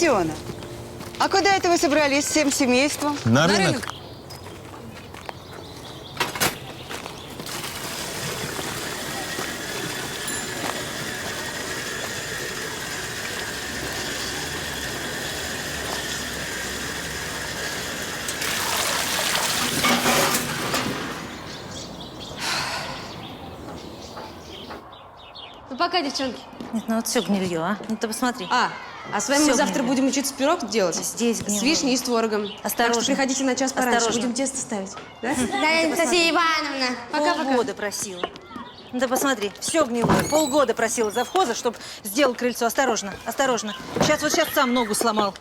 Родиона, а куда это вы собрались всем семейством? На рынок. Ну пока, девчонки. Нет, ну вот все гнилье, а? Ну ты посмотри. А с вами мы Всё завтра гнило. будем учиться пирог делать. Здесь гнило. С вишней и с творогом. Осторожно. Так что приходите на час пораньше. Осторожно. Будем тесто ставить. Да? Да, Анастасия Ивановна. Пока-пока. Полгода просила. Ну ты посмотри, все гнилое. Полгода просила завхоза, чтобы сделал крыльцо. Осторожно, осторожно. Сейчас сам ногу сломал.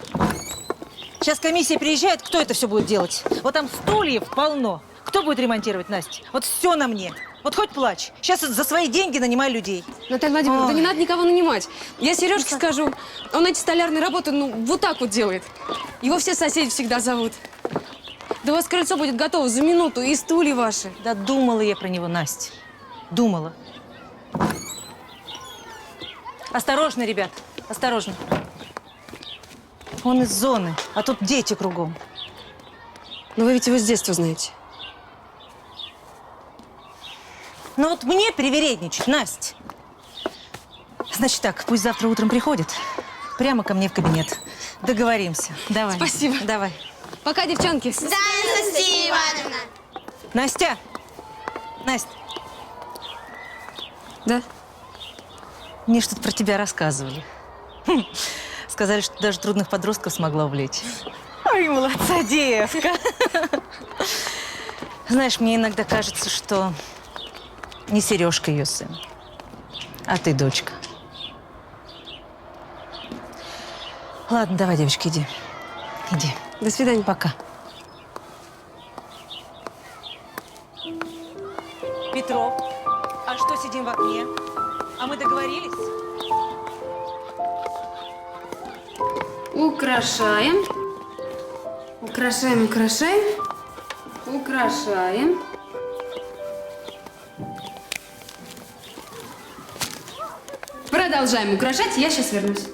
Сейчас комиссия приезжает, кто это все будет делать? Вот там стульев полно. Кто будет ремонтировать, Настя? Вот все на мне. Вот хоть плачь. Сейчас за свои деньги нанимай людей. Наталья Владимировна, Ой. да не надо никого нанимать. Я Сережке скажу. Он эти столярные работы, ну, вот так вот делает. Его все соседи всегда зовут. Да у вас крыльцо будет готово за минуту, и стулья ваши. Да думала я про него, Настя. Думала. Осторожно, ребят, осторожно. Он из зоны, а тут дети кругом. Но вы ведь его с детства знаете. Ну вот мне привередничать, Настя. Значит так, пусть завтра утром приходит. Прямо ко мне в кабинет. Договоримся. Давай. Спасибо. Давай. Пока, девчонки. Да, Анастасия Ивановна. Настя! Настя, Да? мне что-то про тебя рассказывали. Сказали, что даже трудных подростков смогла увлечь. Ой, молодца, девка. Знаешь, мне иногда кажется, что не Сережка ее сын, а ты дочка. Ладно, давай, девочки, иди. Иди. До свидания. Пока. Петров, а что сидим в окне? А мы договорились? Украшаем. Украшаем, украшаем. Украшаем. Продолжаем украшать, я сейчас вернусь.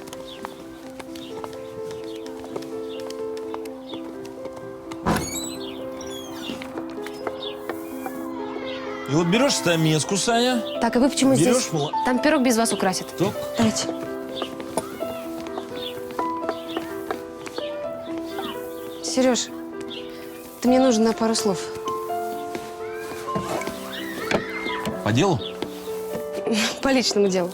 И вот берешь стамеску, Саня. Так, а вы почему Берешь здесь? мало- Там пирог без вас украсит. Топ. Давайте. Сереж, ты мне нужен на пару слов. По делу? По личному делу.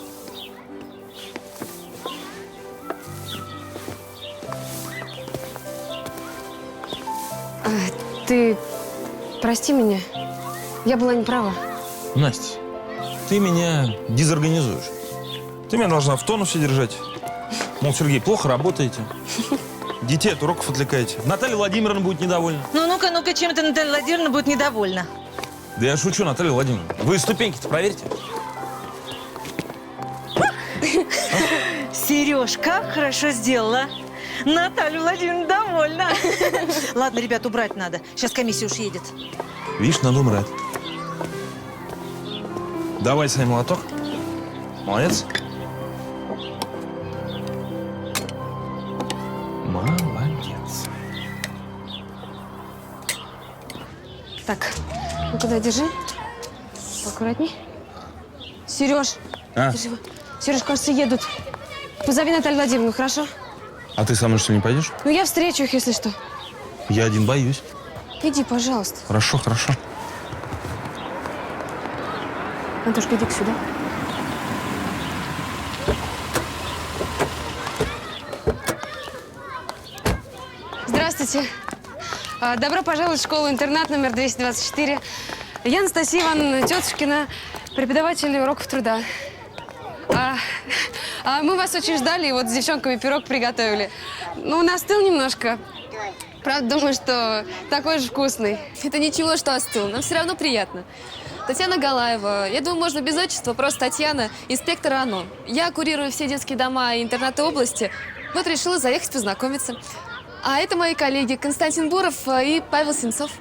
Ты прости меня. Я была не права. Настя, ты меня дезорганизуешь. Ты меня должна в тонусе держать. Мол, Сергей, плохо работаете. Детей от уроков отвлекаете. Наталья Владимировна будет недовольна. Ну, ну-ка, чем это Наталья Владимировна будет недовольна? Да я шучу, Наталья Владимировна. Вы ступеньки-то проверьте. Сереж, как хорошо сделала. Наталья Владимировна довольна. Ладно, ребят, убрать надо. Сейчас комиссия уж едет. Видишь, надо убрать. Давай, Саня, молоток. Молодец. Молодец. Так, ну-ка, дай, держи. Аккуратней. Сереж, А? держи его. Сереж, кажется, едут. Позови Наталью Владимировну, хорошо? А ты со мной что, не пойдешь? Ну, я встречу их, если что. Я один боюсь. Иди, пожалуйста. Хорошо, хорошо. Антошка, иди сюда. Здравствуйте. Добро пожаловать в школу-интернат номер 224. Я Анастасия Ивановна Тетушкина, преподаватель уроков труда. Мы вас очень ждали, и вот с девчонками пирог приготовили. Ну, он остыл немножко. Правда, думаю, что такой же вкусный. Это ничего, что остыл. Нам все равно приятно. Татьяна Галаева. Я думаю, можно без отчества. Просто Татьяна, инспектор ОНО. Я курирую все детские дома и интернаты области. Вот решила заехать познакомиться. А это мои коллеги Константин Буров и Павел Сенцов.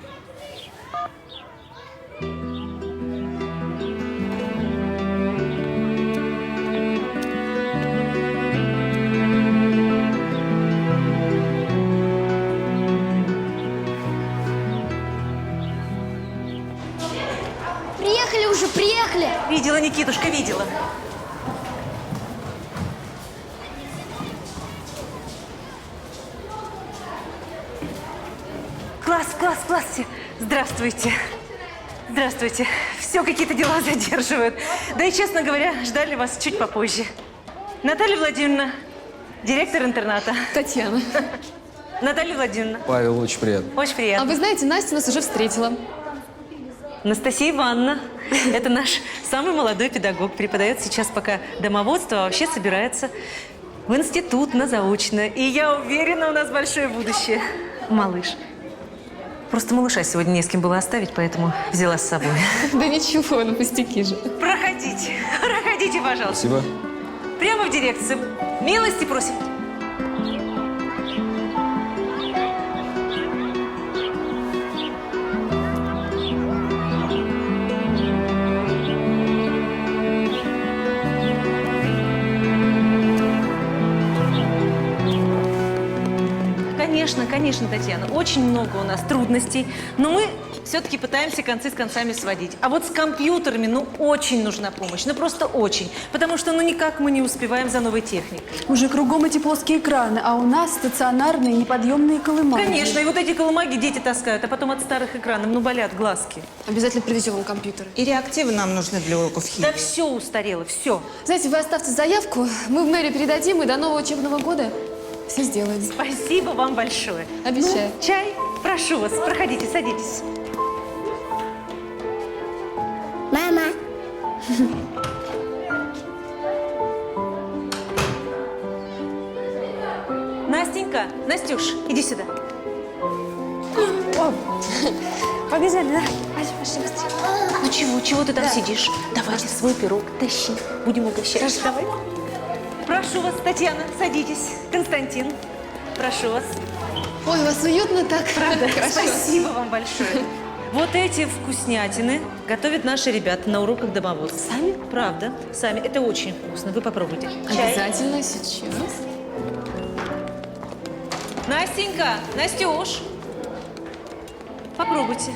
Приехали уже, приехали. Видела, Никитушка, видела. Класс все. Здравствуйте. Здравствуйте. Все какие-то дела задерживают. Да и, честно говоря, ждали вас чуть попозже. Наталья Владимировна, директор интерната. Татьяна. Наталья Владимировна. Павел, очень приятно. Очень А приятно. вы знаете, Настя нас уже встретила. Анастасия Ивановна. Это наш самый молодой педагог. Преподает сейчас пока домоводство, а вообще собирается в институт на заочное. И я уверена, у нас большое будущее. Малыш. Просто малыша сегодня не с кем было оставить, поэтому взяла с собой. Да ничего, ну пустяки же. Проходите, пожалуйста. Спасибо. Прямо в дирекцию. Милости просим. Конечно, Татьяна, очень много у нас трудностей, но мы все-таки пытаемся концы с концами сводить. А вот с компьютерами, очень нужна помощь, просто очень. Потому что, никак мы не успеваем за новой техникой. Уже кругом эти плоские экраны, а у нас стационарные неподъемные колымаги. Конечно, и вот эти колымаги дети таскают, а потом от старых экранов, болят глазки. Обязательно привезем вам компьютеры. И реактивы нам нужны для уроков химии. Да все устарело, все. Знаете, вы оставьте заявку, мы в мэрию передадим, и до нового учебного года все сделаем. Спасибо вам большое. Обещаю. Чай? Прошу вас, проходите, садитесь. Мама. Настенька, Настюш, иди сюда. Побежали, да? Чего ты там сидишь? Давайте свой пирог тащи. Будем угощать. Давай. Прошу вас, Татьяна, садитесь. Константин, прошу вас. Ой, у вас уютно так. Правда? Хорошо. Спасибо вам большое. Вот эти вкуснятины готовят наши ребята на уроках домоводства. Сами? Правда, сами. Это очень вкусно. Вы попробуйте. Чай. Обязательно сейчас. Настенька, Настюш, попробуйте.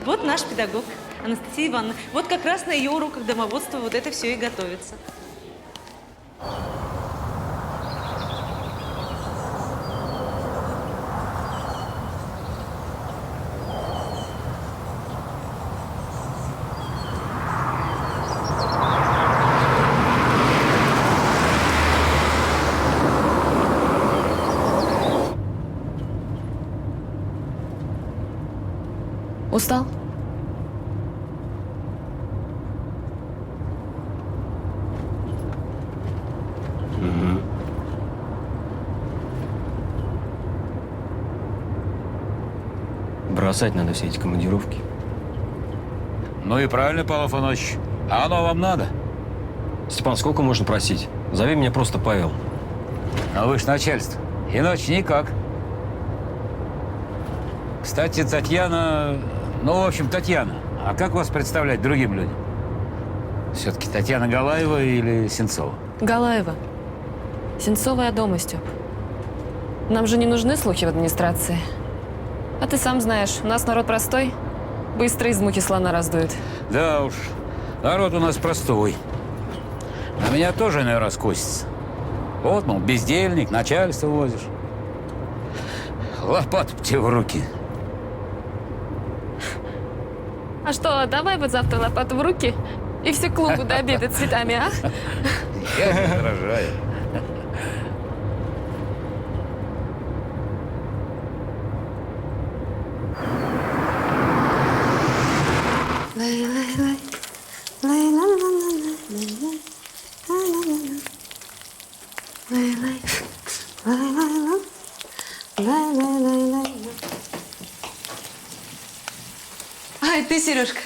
Вот наш педагог, Анастасия Ивановна. Вот как раз на ее уроках домоводства вот это все и готовится. Устал? Бросать надо все эти командировки. Ну и правильно, Павел Афанасьевич. А оно вам надо? Степан, сколько можно просить? Зови меня просто Павел. А вы ж начальство. Иначе никак. Кстати, Татьяна... Ну, в общем, Татьяна. А как вас представлять другим людям? Все-таки Татьяна Галаева или Сенцова? Галаева. Сенцова я дома, Степ. Нам же не нужны слухи в администрации. А ты сам знаешь, у нас народ простой. Быстро из муки слона раздует. Да уж, народ у нас простой. А меня тоже иной раз косится. Вот, мол, бездельник, начальство возишь. Лопату тебе в руки. А что, давай вот завтра лопату в руки и все клубу до обеда цветами, а? Я не возражаю. Ай, ты, Сережка.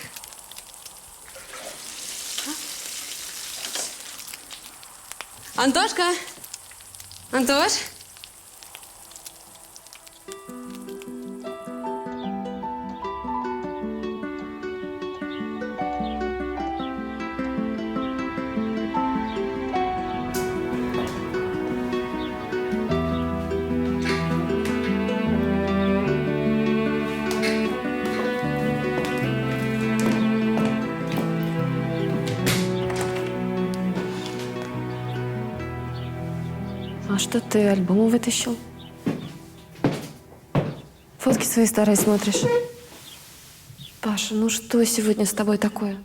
Антошка? Антош? А что ты альбомы вытащил? Фотки свои старые смотришь. Паша, ну что сегодня с тобой такое?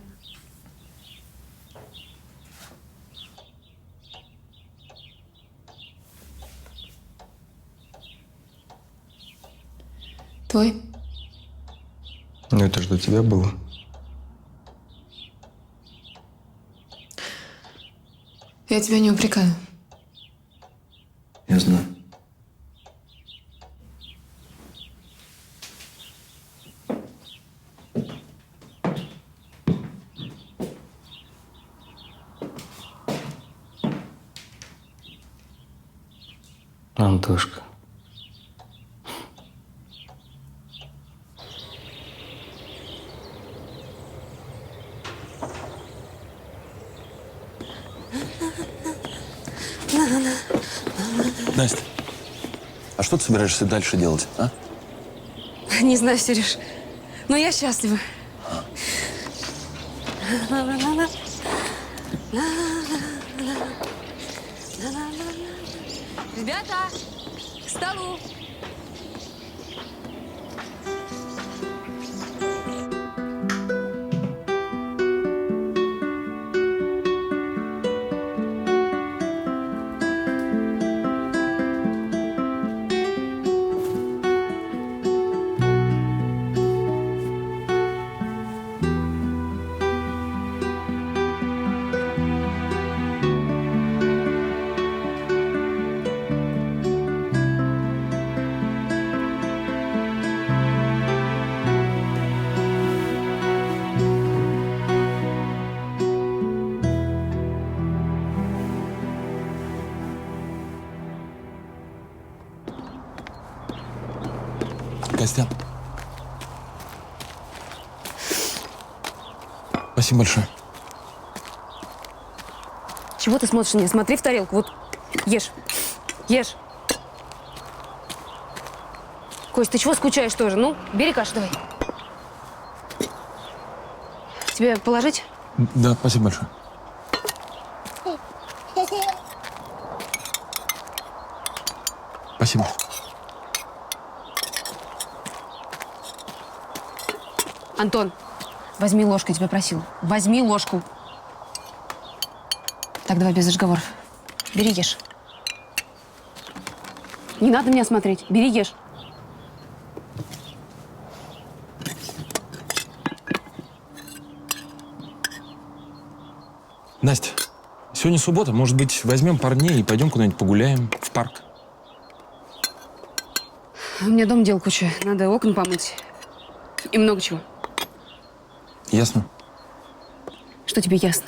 Твой? Ну это же до тебя было. Я тебя не упрекаю. Я знаю. Антошка. Настя, а что ты собираешься дальше делать, а? Не знаю, Сереж, но я счастлива. Ребята, к столу. Костян. Спасибо большое. Чего ты смотришь на меня? Смотри в тарелку. Вот, ешь. Ешь. Кость, ты чего скучаешь тоже? Ну, бери кашу давай. Тебе положить? Да, спасибо большое. Спасибо. Антон, возьми ложку, я тебя просила. Возьми ложку. Так, давай без разговоров. Бери, ешь. Не надо меня смотреть. Бери, ешь. Настя, сегодня суббота. Может быть, возьмем парней и пойдем куда-нибудь погуляем в парк? У меня дома дел куча. Надо окна помыть. И много чего. Ясно. Что тебе ясно?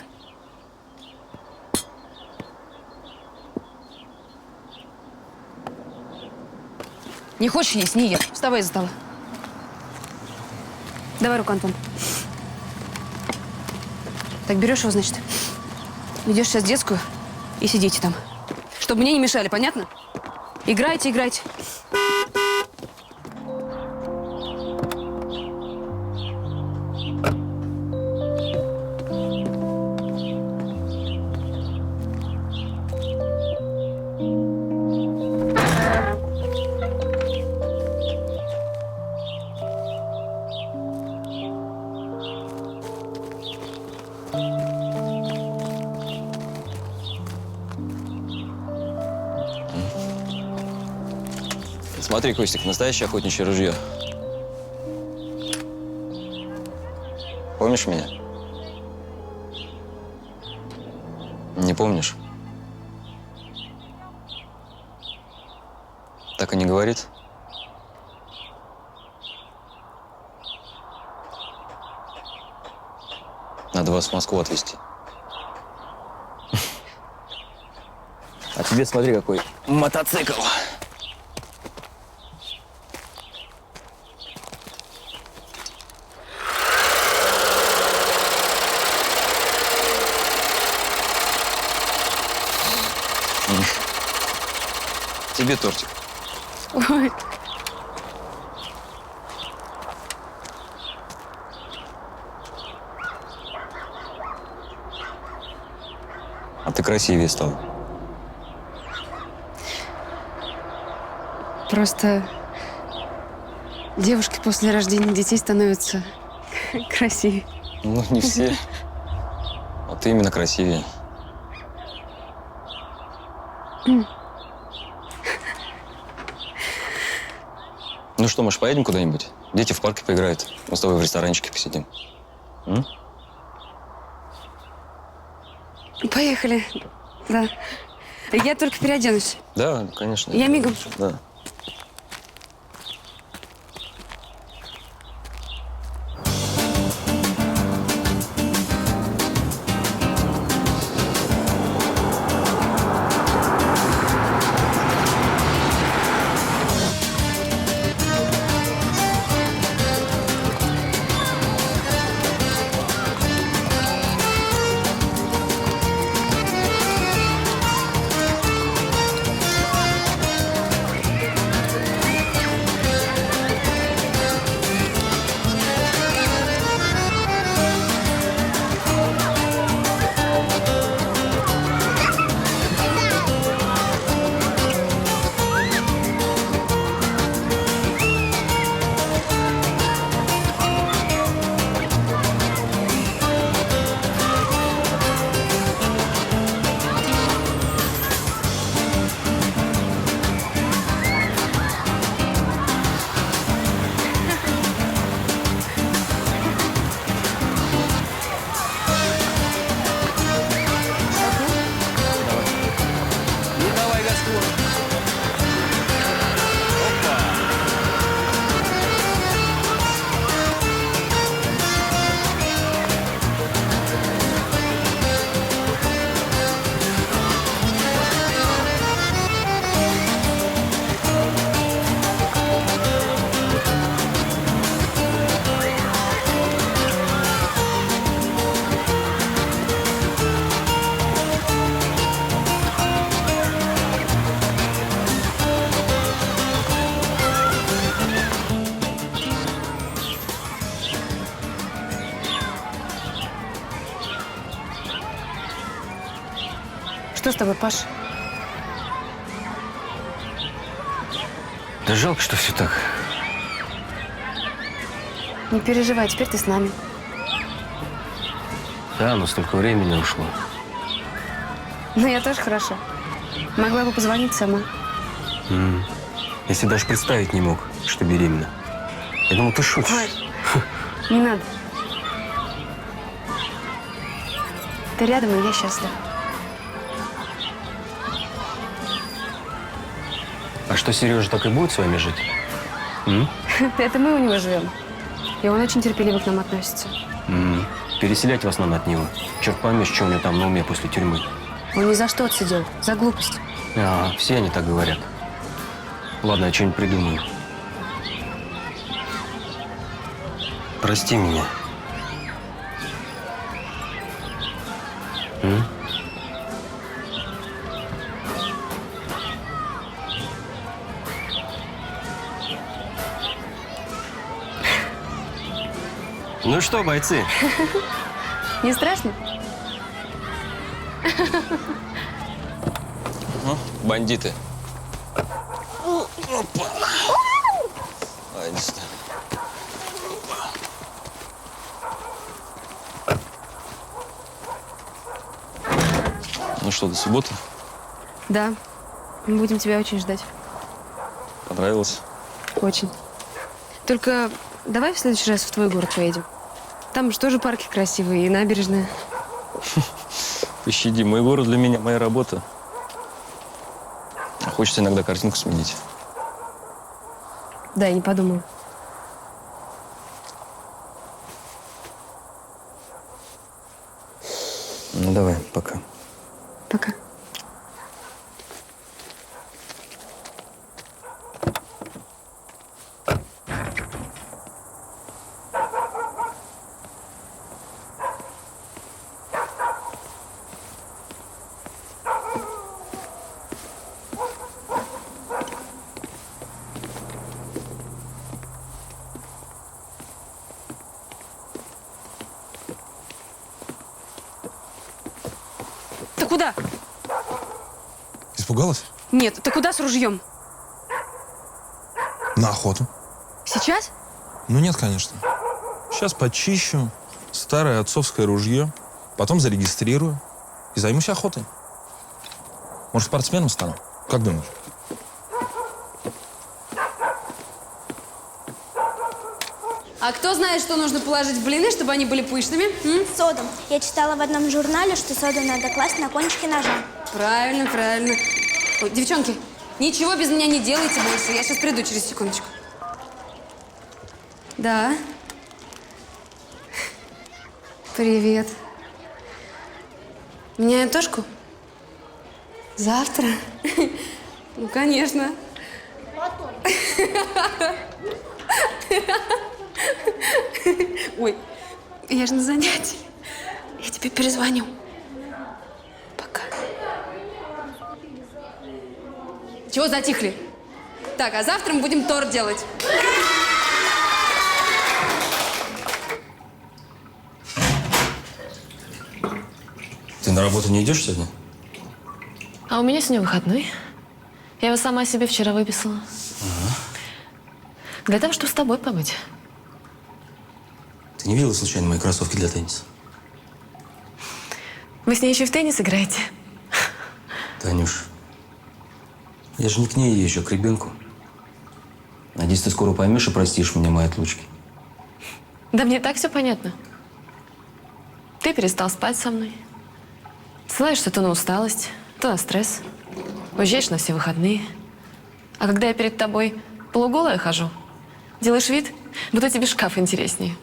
Не хочешь есть, не ешь. Вставай из-за стола. Давай руку, Антон. Так, берешь его, значит, идешь сейчас в детскую и сидите там. Чтобы мне не мешали, понятно? Играйте, играйте. Смотри, Костик, настоящее охотничье ружье. Помнишь меня? Не помнишь? Так и не говорит? Надо вас в Москву отвезти. А тебе смотри, какой мотоцикл. Тебе тортик. Ой. А ты красивее стал. Просто девушки после рождения детей становятся красивее. Ну, не все. А ты именно красивее. Ну что, может, поедем куда-нибудь? Дети в парке поиграют. Мы с тобой в ресторанчике посидим. М? Поехали. Да. Я только переоденусь. Да, конечно. Я мигом. Да. Что с тобой, Паш? Да жалко, что все так. Не переживай, теперь ты с нами. Да, но столько времени ушло. Ну, я тоже хорошо. Могла бы позвонить сама. Я себе даже представить не мог, что беременна. Я думал, ты шутишь. Ой, не надо. Ты рядом, и я счастлива. А что, Сережа так и будет с вами жить? Это мы у него живем. И он очень терпеливо к нам относится. Переселять вас надо от него. Черт пойми, что у него там на уме после тюрьмы. Он ни за что отсидел. За глупость. Все они так говорят. Ладно, я что-нибудь придумаю. Прости меня. Ну что, бойцы? Не страшно? Бандиты. Опа. Ай, не знаю. Ну что, до субботы? Да. Мы будем тебя очень ждать. Понравилось? Очень. Только давай в следующий раз в твой город поедем. Там же тоже парки красивые и набережная. Пощади, мой город для меня, моя работа. Хочется иногда картинку сменить. Да, я не подумала. Ну, давай, пока. Пока. Ты куда? Испугалась? Нет, ты куда с ружьем? На охоту. Сейчас? Ну нет, конечно. Сейчас почищу старое отцовское ружье, потом зарегистрирую и займусь охотой. Может, спортсменом стану? Как думаешь? А кто знает, что нужно положить в блины, чтобы они были пышными? Соду. Я читала в одном журнале, что соду надо класть на кончики ножа. Правильно, правильно. Ой, девчонки, ничего без меня не делайте больше. Я сейчас приду через секундочку. Да. Привет. Меняем Тошку? Завтра? Ну, конечно. Ой, я же на занятии. Я тебе перезвоню. Пока. Чего затихли? Так, а завтра мы будем торт делать. Ты на работу не идешь сегодня? А у меня сегодня выходной. Я его сама себе вчера выписала. Для того, чтобы с тобой побыть. Ты не видела случайно мои кроссовки для тенниса? Вы с ней еще в теннис играете? Танюш, я же не к ней езжу, а к ребенку. Надеюсь, ты скоро поймешь и простишь мне мои отлучки. Да мне так все понятно. Ты перестал спать со мной. Ссылаешься то на усталость, то на стресс. Уезжаешь на все выходные. А когда я перед тобой полуголая хожу, делаешь вид, будто тебе шкаф интереснее.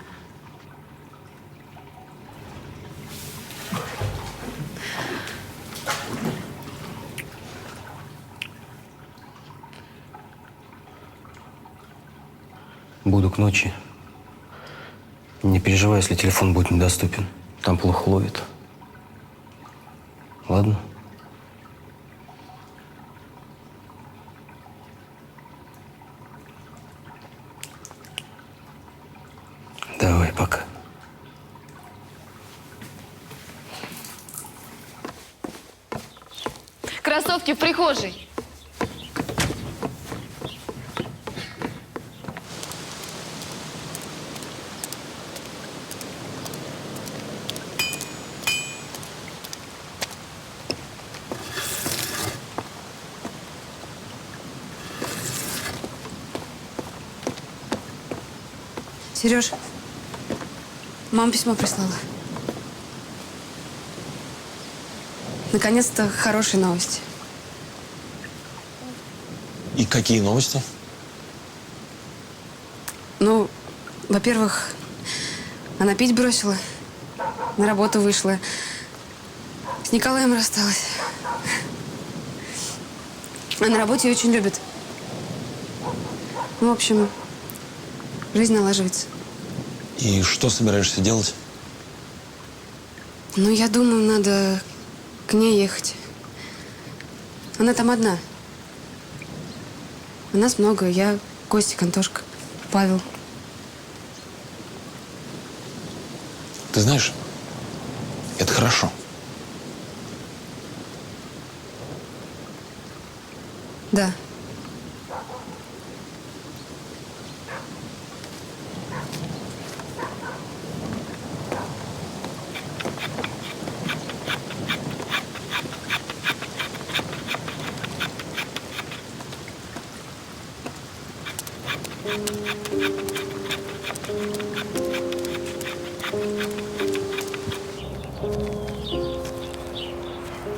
Буду к ночи. Не переживай, если телефон будет недоступен. Там плохо ловит. Ладно? Давай, пока. Кроссовки в прихожей. Сереж, мама письмо прислала. Наконец-то хорошие новости. И какие новости? Ну, во-первых, она пить бросила, на работу вышла, с Николаем рассталась. А на работе ее очень любят. Ну, в общем, жизнь налаживается. И что собираешься делать? Ну, я думаю, надо к ней ехать. Она там одна. У нас много. Я, Костик, Антошка, Павел. Ты знаешь, это хорошо. Да.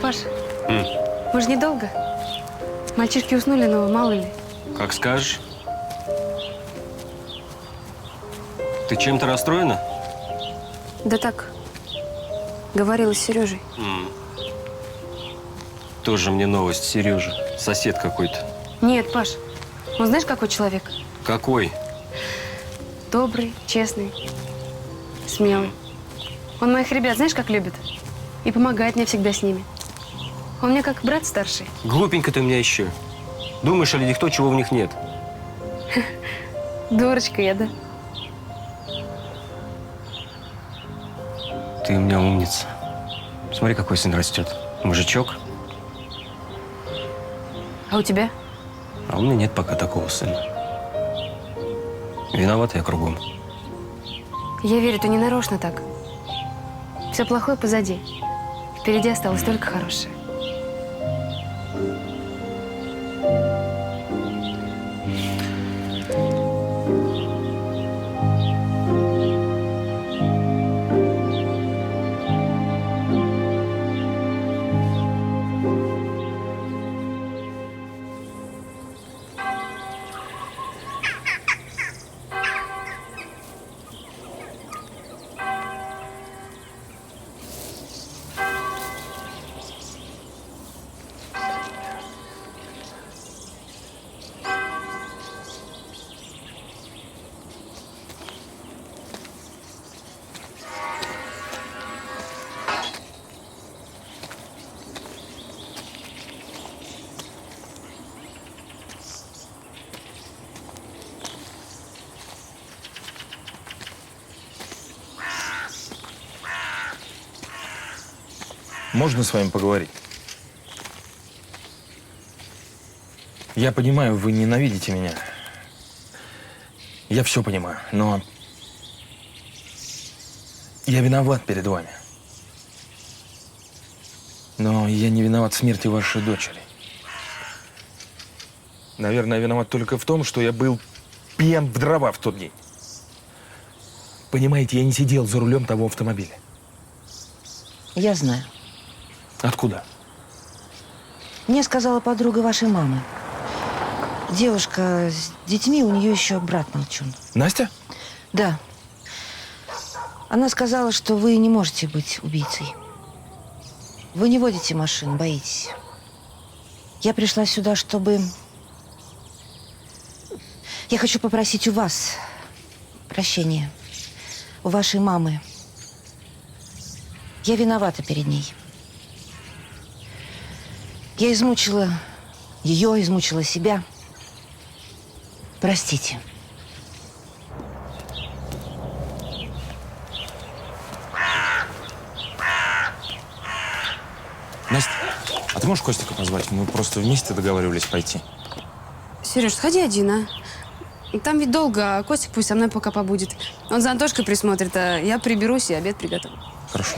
Паш, мы же недолго. Мальчишки уснули, но мало ли. Как скажешь. Ты чем-то расстроена? Да так, говорила с Сережей. Тоже мне новость, Сережа. Сосед какой-то. Нет, Паш, он знаешь, какой человек? Какой? Добрый, честный, смелый. Он моих ребят знаешь, как любит? И помогает мне всегда с ними. Он мне как брат старший. Глупенько ты у меня еще. Думаешь, о людях то, чего в них нет. Дурочка я, да? Ты у меня умница. Смотри, какой сын растет. Мужичок. А у тебя? А у меня нет пока такого сына. Виноват я кругом. Я верю, ты не нарочно так. Все плохое позади. Впереди осталось только хорошее. Можно с вами поговорить? Я понимаю, вы ненавидите меня. Я все понимаю, но я виноват перед вами. Но я не виноват в смерти вашей дочери. Наверное, я виноват только в том, что я был пьян в дрова в тот день. Понимаете, я не сидел за рулем того автомобиля. Я знаю. Откуда? Мне сказала подруга вашей мамы. Девушка с детьми, у нее еще брат молчун. Настя? Да. Она сказала, что вы не можете быть убийцей. Вы не водите машину, боитесь. Я пришла сюда, чтобы... Я хочу попросить у вас прощения. У вашей мамы. Я виновата перед ней. Я измучила ее, измучила себя. Простите. Настя, а ты можешь Костика позвать? Мы просто вместе договаривались пойти. Сереж, сходи один, а? Там ведь долго, а Костик пусть со мной пока побудет. Он за Антошкой присмотрит, а я приберусь и обед приготовлю. Хорошо.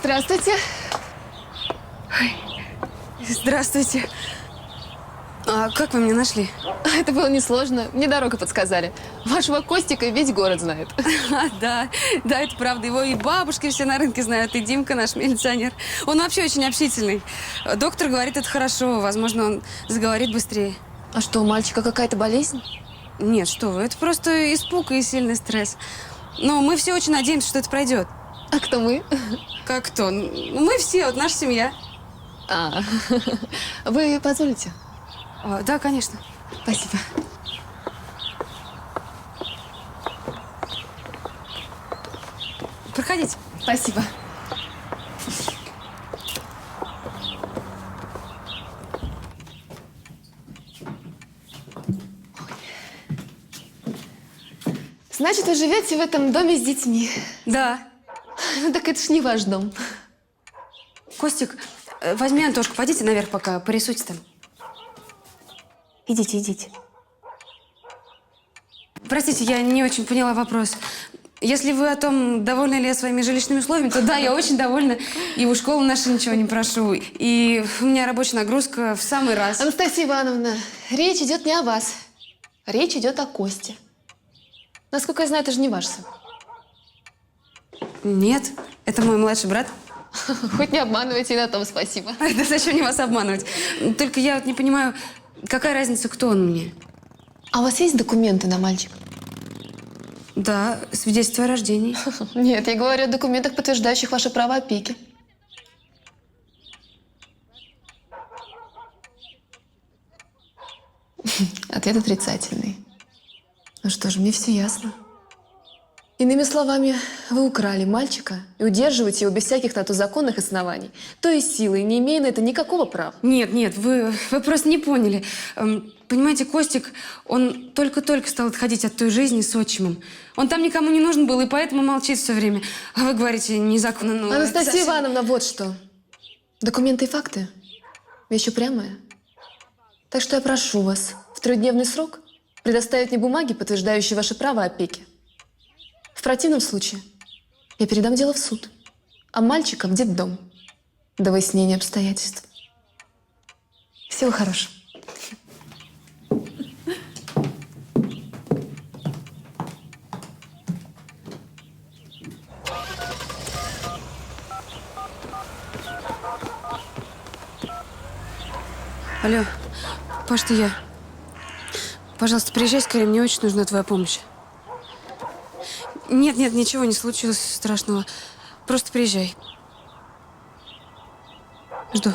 Здравствуйте. Здравствуйте. А как вы меня нашли? Это было несложно. Мне дорогу подсказали. Вашего Костика весь город знает. Да, это правда. Его и бабушки все на рынке знают, и Димка наш милиционер. Он вообще очень общительный. Доктор говорит, это хорошо. Возможно, он заговорит быстрее. А что, у мальчика какая-то болезнь? Нет, что вы, это просто испуг и сильный стресс. Но мы все очень надеемся, что это пройдет. А кто мы? Как кто? Мы все, вот наша семья. Вы позволите? Да, конечно. Спасибо. Проходите. Спасибо. Значит, вы живете в этом доме с детьми? Да. Ну так это ж не ваш дом. Костик, возьми Антошку, пойдите наверх пока, порисуйте там. Идите. Простите, я не очень поняла вопрос. Если вы о том, довольны ли я своими жилищными условиями, то да, я очень довольна. И у школы нашей ничего не прошу. И у меня рабочая нагрузка в самый раз. Анастасия Ивановна, речь идет не о вас. Речь идет о Косте. Насколько я знаю, это же не ваш сын. Нет, это мой младший брат. Хоть не обманывайте, и на том спасибо. Да зачем мне вас обманывать? Только я вот не понимаю, какая разница, кто он мне? А у вас есть документы на мальчика? Да, свидетельство о рождении. Нет, я говорю о документах, подтверждающих ваше право опеки. Ответ отрицательный. Ну что ж, мне все ясно. Иными словами, вы украли мальчика и удерживаете его без всяких на то законных оснований, то есть силой, не имея на это никакого права. Нет, вы просто не поняли. Понимаете, Костик, он только-только стал отходить от той жизни с отчимом. Он там никому не нужен был, и поэтому молчит все время. А вы говорите, незаконно, но... Анастасия Ивановна, вот что. Документы и факты – вещь упрямая. Так что я прошу вас в 3-дневный срок предоставить мне бумаги, подтверждающие ваше право опеки. В противном случае я передам дело в суд, а мальчика в детдом до выяснения обстоятельств. Всего хорошего. Алло, Паш, это я. Пожалуйста, приезжай скорее, мне очень нужна твоя помощь. Нет, ничего не случилось страшного. Просто приезжай. Жду.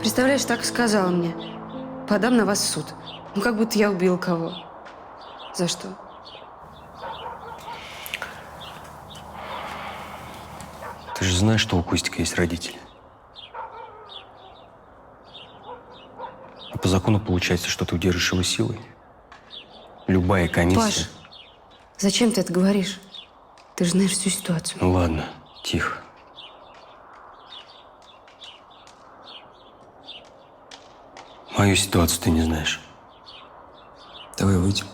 Представляешь, так и сказала мне. Подам на вас в суд. Ну, как будто я убил кого. За что? Ты же знаешь, что у Костика есть родители. А по закону получается, что ты удержишь его силой. Любая комиссия… Паш, зачем ты это говоришь? Ты же знаешь всю ситуацию. Ну ладно, тихо. Мою ситуацию ты не знаешь. Давай выйдем.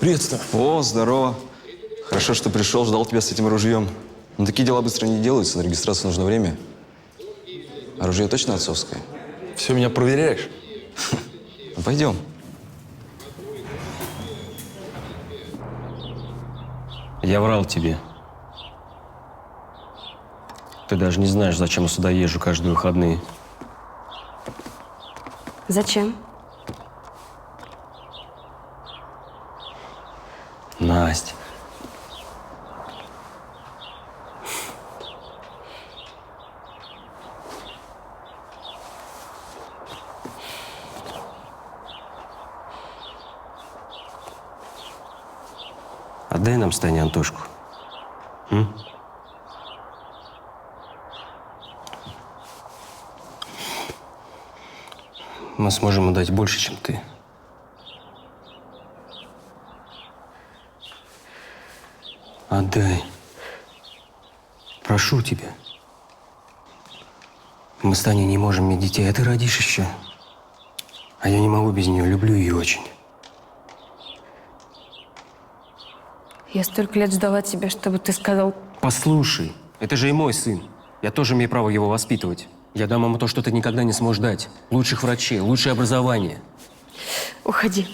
Приветствую. О, здорово. Хорошо, что пришел, ждал тебя с этим ружьем. Но такие дела быстро не делаются, на регистрацию нужно время. Оружие точно отцовское? Все меня проверяешь? Ну, пойдем. Я врал тебе. Ты даже не знаешь, зачем я сюда езжу каждые выходные. Зачем? Настя. Отдай нам с Таней Антошку. М? Мы сможем отдать больше, чем ты. Отдай. Прошу тебя. Мы с Таней не можем иметь детей, а ты родишь еще. А я не могу без нее, люблю ее очень. Я столько лет ждала тебя, чтобы ты сказал… Послушай, это же и мой сын. Я тоже имею право его воспитывать. Я дам ему то, что ты никогда не сможешь дать. Лучших врачей, лучшее образование. Уходи.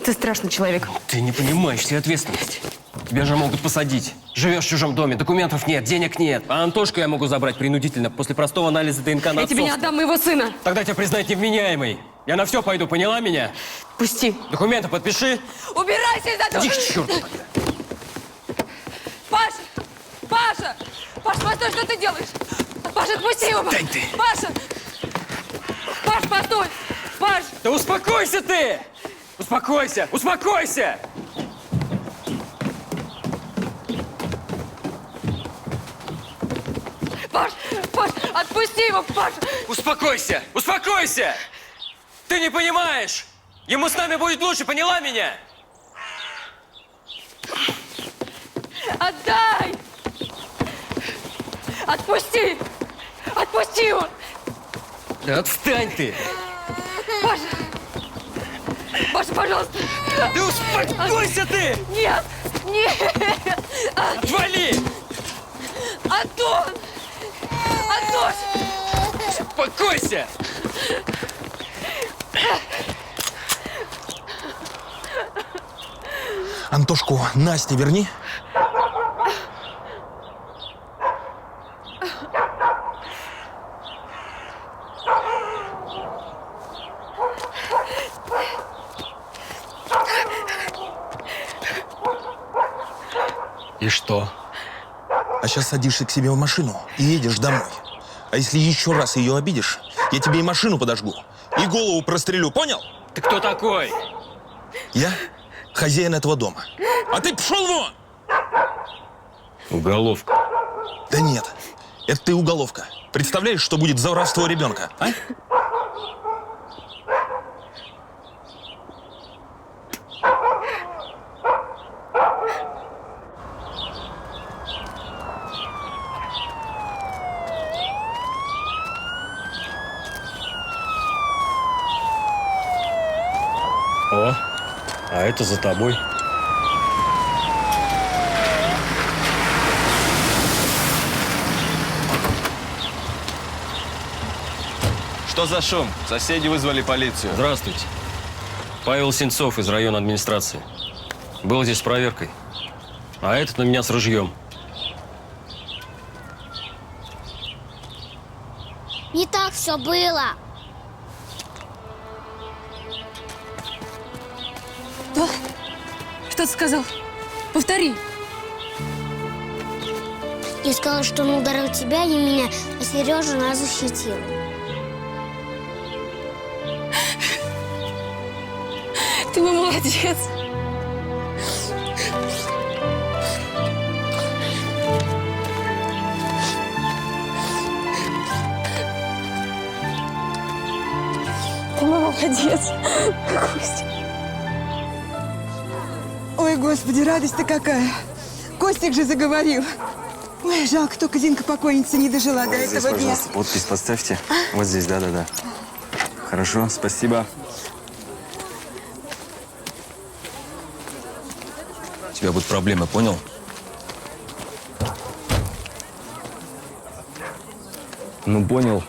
Ты страшный человек. Ты не понимаешь всей ответственности. Тебя же могут посадить. Живешь в чужом доме, документов нет, денег нет. А Антошку я могу забрать принудительно после простого анализа ДНК на Я тебе не отцовство. отдам моего сына. Тогда тебя признают невменяемой. Я на все пойду, поняла меня? Пусти. Документы подпиши. Убирайся из этого! Иди к черту. Паша! Паша! Паш, постой, что ты делаешь? Паша, отпусти его! Стань ты! Паша! Паш, постой! Паш! Да успокойся ты! Успокойся! Успокойся! Паш! Паш! Отпусти его, Паш! Успокойся! Успокойся! Ты не понимаешь! Ему с нами будет лучше, поняла меня? Отдай! Отпусти! Отпусти его! Да отстань ты! Паша! Паша, пожалуйста! Да успокойся ты! Нет! Нет! Отвали! Антон! Антон! Успокойся! Антошку Насте верни. И что? А сейчас садишься к себе в машину и едешь домой. А если еще раз ее обидишь, я тебе и машину подожгу, и голову прострелю, понял? Ты кто такой? Я хозяин этого дома. А ты пошел вон! Уголовка. Да нет, это ты уголовка. Представляешь, что будет за воровство ребенка, а? О, а это за тобой. Что за шум? Соседи вызвали полицию. Здравствуйте. Павел Сенцов из района администрации. Был здесь с проверкой. А этот на меня с ружьем. Не так все было. Что ты сказал? Повтори. Я сказала, что он ударил тебя и меня, а Сережа нас защитил. Ты мой молодец. Ты мой молодец. Костя. Ой, Господи, радость-то какая. Костик же заговорил. Ой, жалко, только Зинка покойница не дожила до Здесь, этого дня. пожалуйста, подпись поставьте. Вот здесь, да-да-да. Хорошо, спасибо. У тебя будут проблемы, понял? Ну, понял.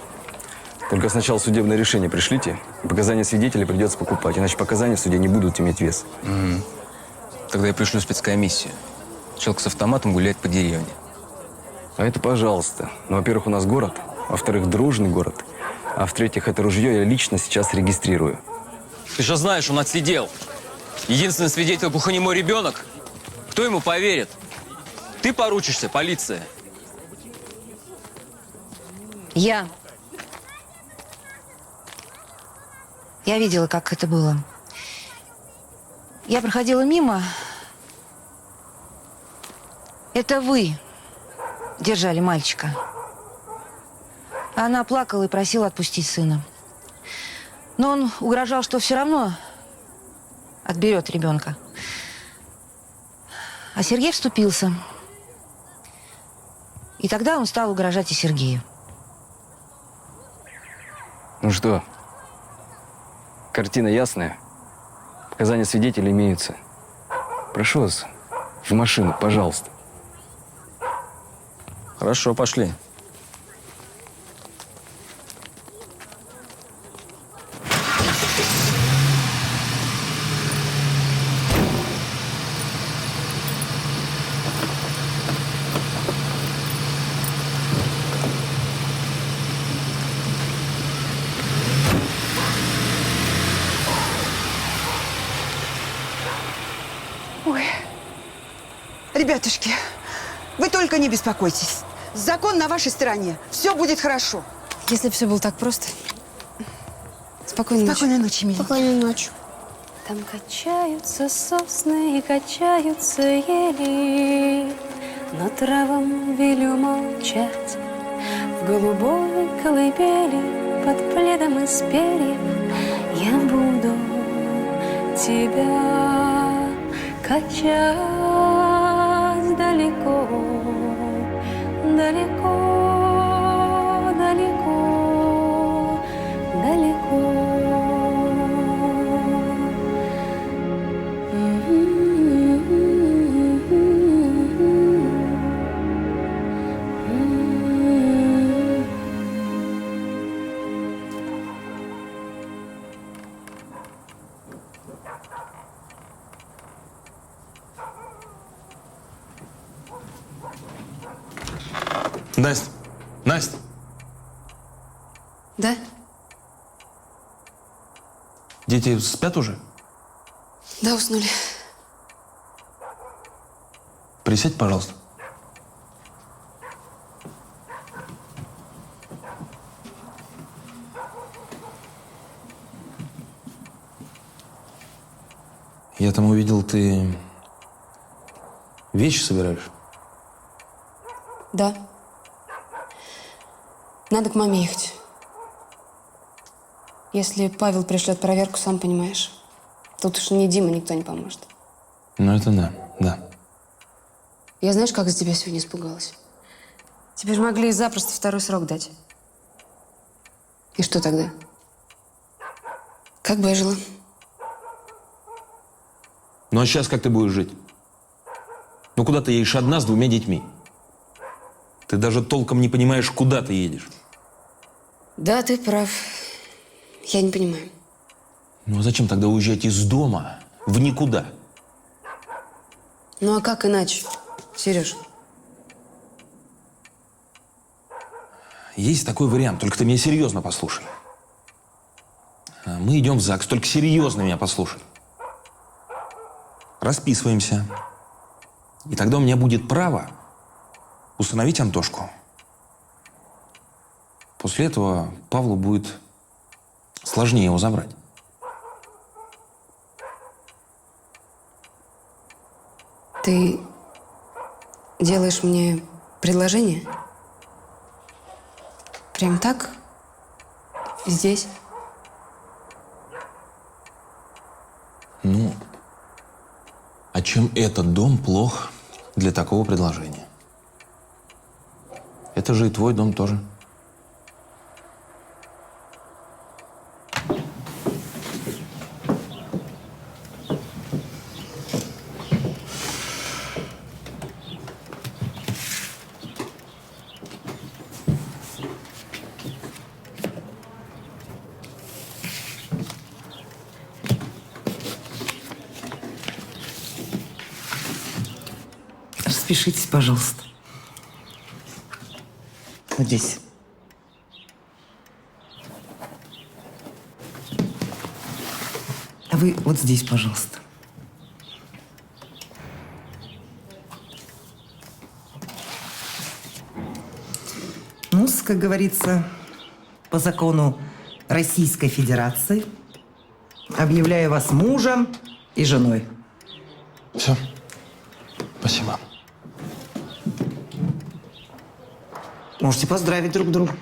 Только сначала судебное решение пришлите. И показания свидетелей придется покупать, иначе показания в суде не будут иметь вес. Тогда я пришлю спецкомиссию. Человек с автоматом гуляет по деревне. А это пожалуйста. Ну, во-первых, у нас город. Во-вторых, дружный город. А в-третьих, это ружье я лично сейчас регистрирую. Ты же знаешь, он отсидел. Единственный свидетель глухонемой ребенок. Кто ему поверит? Ты поручишься, полиция. Я видела, как это было. Я проходила мимо. Это вы держали мальчика. Она плакала и просила отпустить сына. Но он угрожал, что все равно отберет ребенка. А Сергей вступился. И тогда он стал угрожать и Сергею. Ну что, картина ясная? Показания свидетелей имеются. Прошу вас в машину, пожалуйста. Хорошо, пошли. Ой, ребятушки, вы только не беспокойтесь. Закон на вашей стороне. Все будет хорошо. Если бы все было так просто. Спокойной ночи. Спокойной ночи, миленькая. Спокойной ночи. Там качаются сосны и качаются ели, но травам велю молчать. В голубой колыбели под пледом из перьев я буду тебя, качаясь далеко, далеко, далеко, далеко. Настя, Настя, Да? дети спят уже? Да, уснули. Присядь, пожалуйста. Я там увидел, ты вещи собираешь? Да. Надо к маме ехать. Если Павел пришлет проверку, сам понимаешь. Тут уж ни Дима, никто не поможет. Ну, это да, да. Я знаешь, как за тебя сегодня испугалась? Тебе же могли запросто второй срок дать. И что тогда? Как бы я жила? Ну, а сейчас как ты будешь жить? Ну, куда ты едешь одна с 2 детьми? Ты даже толком не понимаешь, куда ты едешь. Да, ты прав. Я не понимаю. Ну, а зачем тогда уезжать из дома в никуда? Ну, а как иначе, Сереж? Есть такой вариант, только ты меня серьезно послушай. Мы идем в ЗАГС, только серьезно меня послушай. Расписываемся. И тогда у меня будет право усыновить Антошку. После этого Павлу будет сложнее его забрать. Ты делаешь мне предложение? Прям так? Здесь? Ну, а чем этот дом плох для такого предложения? Это же и твой дом тоже. Распишитесь, пожалуйста. Вот здесь. А вы вот здесь, пожалуйста. Ну, как говорится, по закону Российской Федерации объявляю вас мужем и женой. Все. Спасибо. Можете поздравить друг друга.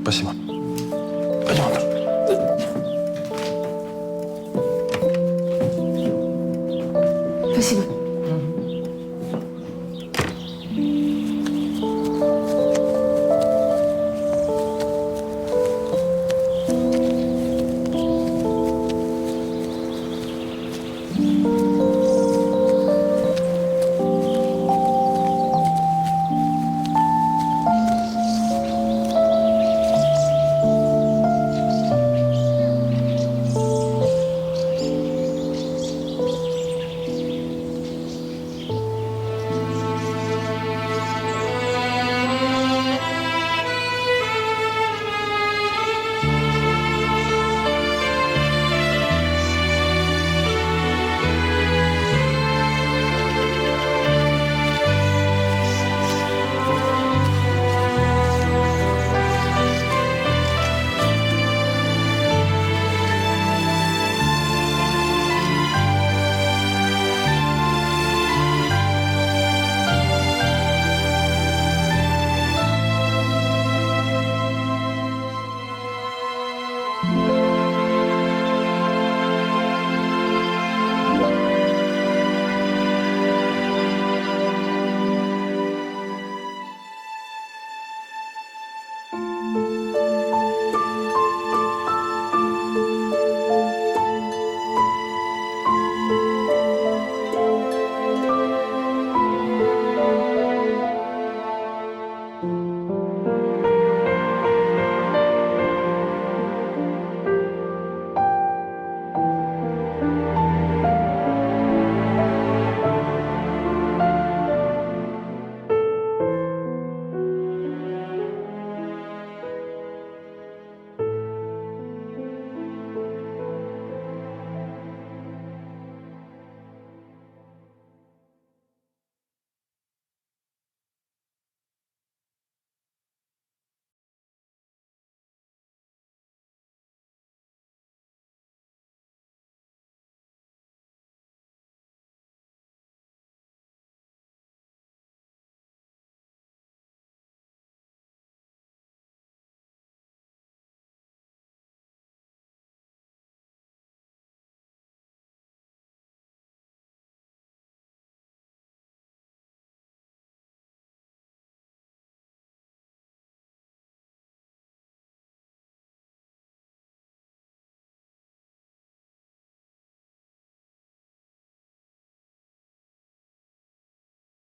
Спасибо. Пойдем, Антон. Спасибо.